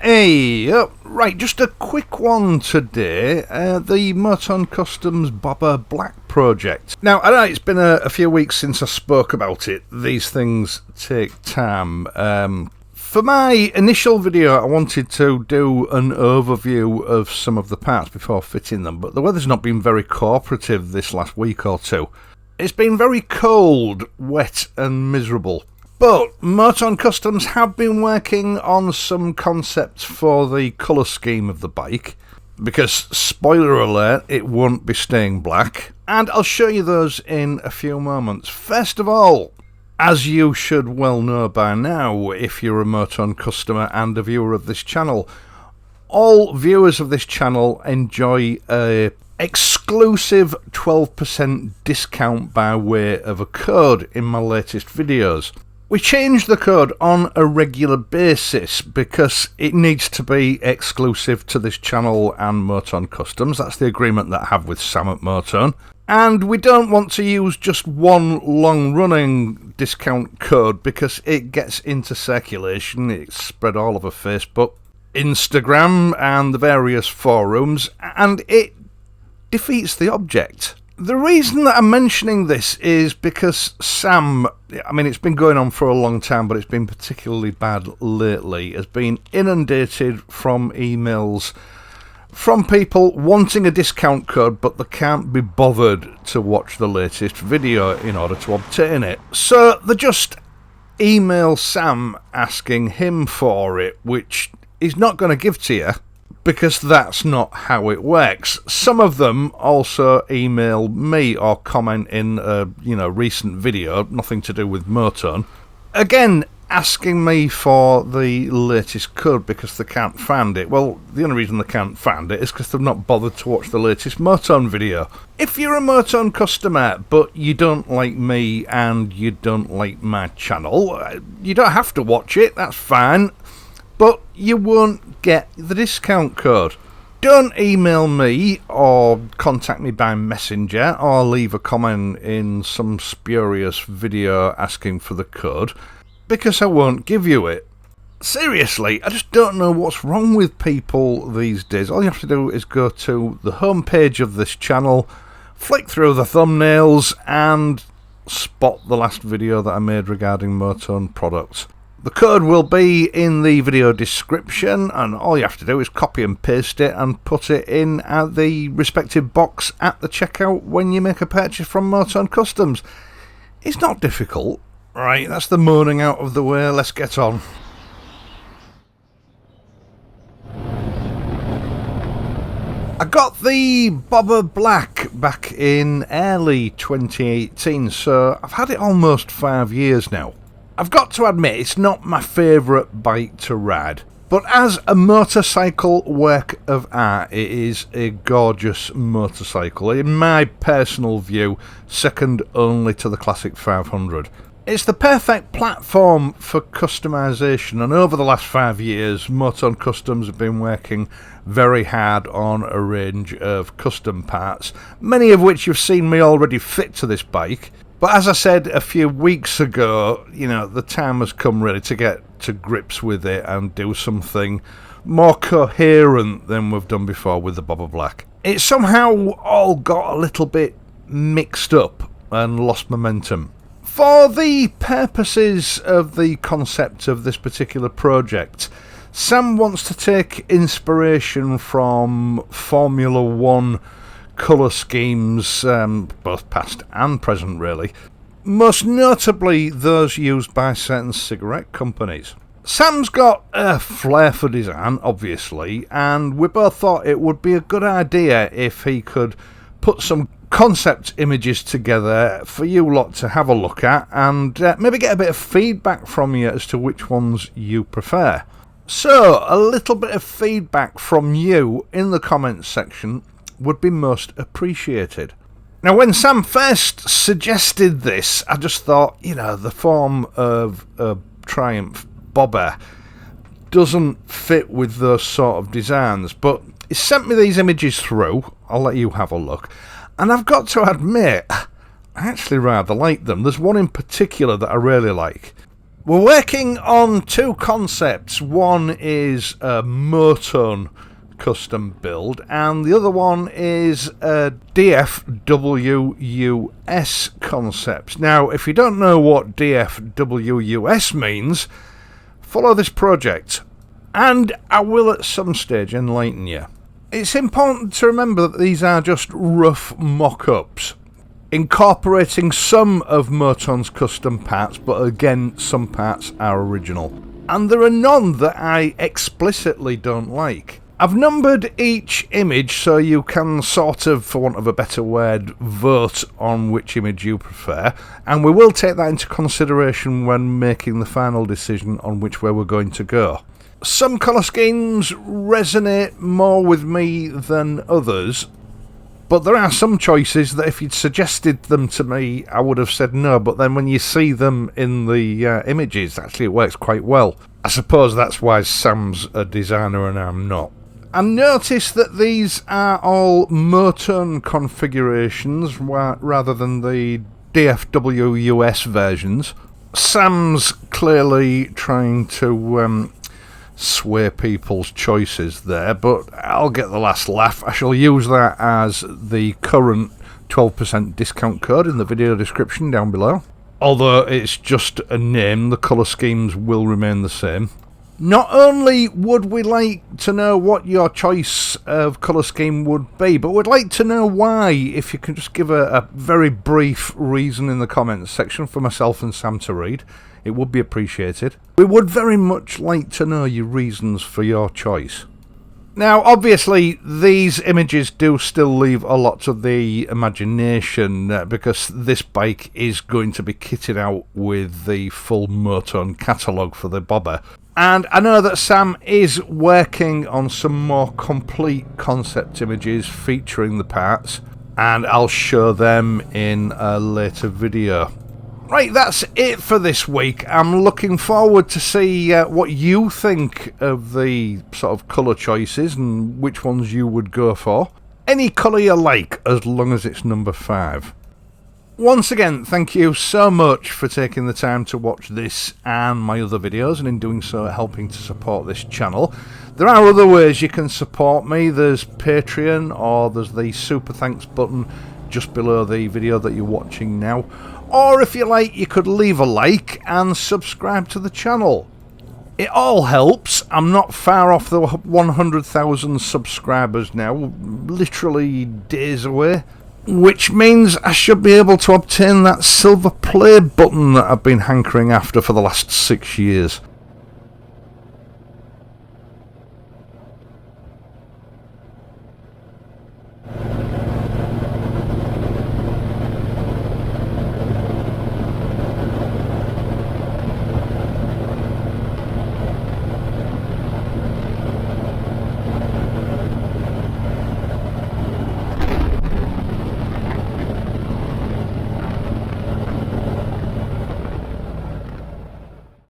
Hey, right, just a quick one today. The Motone Customs Bobber Black project. Now, I know it's been a few weeks since I spoke about it. These things take time. For my initial video, I wanted to do an overview of some of the parts before fitting them, but the weather's not been very cooperative this last week or two. It's been very cold, wet and miserable. But Motone Customs have been working on some concepts for the colour scheme of the bike, because, spoiler alert, it won't be staying black, and I'll show you those in a few moments. First of all, as you should well know by now, if you're a Motone customer and a viewer of this channel, all viewers of this channel enjoy a exclusive 12% discount by way of a code in my latest videos. We change the code on a regular basis because it needs to be exclusive to this channel and Motone Customs. That's the agreement that I have with Sam at Motone. And we don't want to use just one long-running discount code because it gets into circulation. It's spread all over Facebook, Instagram and the various forums, and it defeats the object. The reason that I'm mentioning this is because Sam, I mean, it's been going on for a long time, but it's been particularly bad lately, has been inundated from emails from people wanting a discount code, but they can't be bothered to watch the latest video in order to obtain it. So they just email Sam asking him for it, which he's not going to give to you, because that's not how it works. Some of them also email me or comment in a recent video, nothing to do with Motone, again asking me for the latest code because they can't find it. Well, the only reason they can't find it is because they've not bothered to watch the latest Motone video. If you're a Motone customer but you don't like me and you don't like my channel, you don't have to watch it, that's fine. But you won't get the discount code. Don't email me or contact me by messenger or leave a comment in some spurious video asking for the code, because I won't give you it. Seriously, I just don't know what's wrong with people these days. All you have to do is go to the homepage of this channel, flick through the thumbnails and spot the last video that I made regarding Motone products. The code will be in the video description, and all you have to do is copy and paste it and put it in at the respective box at the checkout when you make a purchase from Motone Customs. It's not difficult. Right, that's the moaning out of the way, let's get on. I got the Bobber Black back in early 2018, so I've had it almost 5 years now. I've got to admit, it's not my favourite bike to ride, but as a motorcycle work of art, it is a gorgeous motorcycle. In my personal view, second only to the classic 500. It's the perfect platform for customisation, and over the last 5 years, Motone Customs have been working very hard on a range of custom parts, many of which you've seen me already fit to this bike. But as I said a few weeks ago, the time has come really to get to grips with it and do something more coherent than we've done before with the Bobber Black. It somehow all got a little bit mixed up and lost momentum. For the purposes of the concept of this particular project, Sam wants to take inspiration from Formula 1 colour schemes, both past and present really, most notably those used by certain cigarette companies. Sam's got a flair for design, obviously, and we both thought it would be a good idea if he could put some concept images together for you lot to have a look at and maybe get a bit of feedback from you as to which ones you prefer. So, a little bit of feedback from you in the comments section would be most appreciated. Now, when Sam first suggested this, I just thought, the form of a Triumph Bobber doesn't fit with those sort of designs, but he sent me these images through. I'll let you have a look, and I've got to admit, I actually rather like them. There's one in particular that I really like. We're working on two concepts. One is a Motone custom build, and the other one is a DFWUS concept. Now, if you don't know what DFWUS means, follow this project, and I will at some stage enlighten you. It's important to remember that these are just rough mock-ups, incorporating some of Motone's custom parts, but again, some parts are original. And there are none that I explicitly don't like. I've numbered each image so you can sort of, for want of a better word, vote on which image you prefer, and we will take that into consideration when making the final decision on which way we're going to go. Some colour schemes resonate more with me than others, but there are some choices that if you'd suggested them to me I would have said no, but then when you see them in the images, actually it works quite well. I suppose that's why Sam's a designer and I'm not. And notice that these are all Motone configurations rather than the DFWUS versions. Sam's clearly trying to sway people's choices there, but I'll get the last laugh. I shall use that as the current 12% discount code in the video description down below. Although it's just a name, the colour schemes will remain the same. Not only would we like to know what your choice of colour scheme would be, but we'd like to know why. If you can just give a very brief reason in the comments section for myself and Sam to read, it would be appreciated. We would very much like to know your reasons for your choice. Now, obviously, these images do still leave a lot of the imagination because this bike is going to be kitted out with the full Motone catalogue for the Bobber. And I know that Sam is working on some more complete concept images featuring the parts, and I'll show them in a later video. Right, that's it for this week. I'm looking forward to see what you think of the sort of colour choices and which ones you would go for. Any colour you like, as long as it's number 5. Once again, thank you so much for taking the time to watch this and my other videos, and in doing so helping to support this channel. There are other ways you can support me. There's Patreon, or there's the super thanks button just below the video that you're watching now. Or if you like, you could leave a like and subscribe to the channel. It all helps. I'm not far off the 100,000 subscribers now, literally days away. Which means I should be able to obtain that silver play button that I've been hankering after for the last 6 years.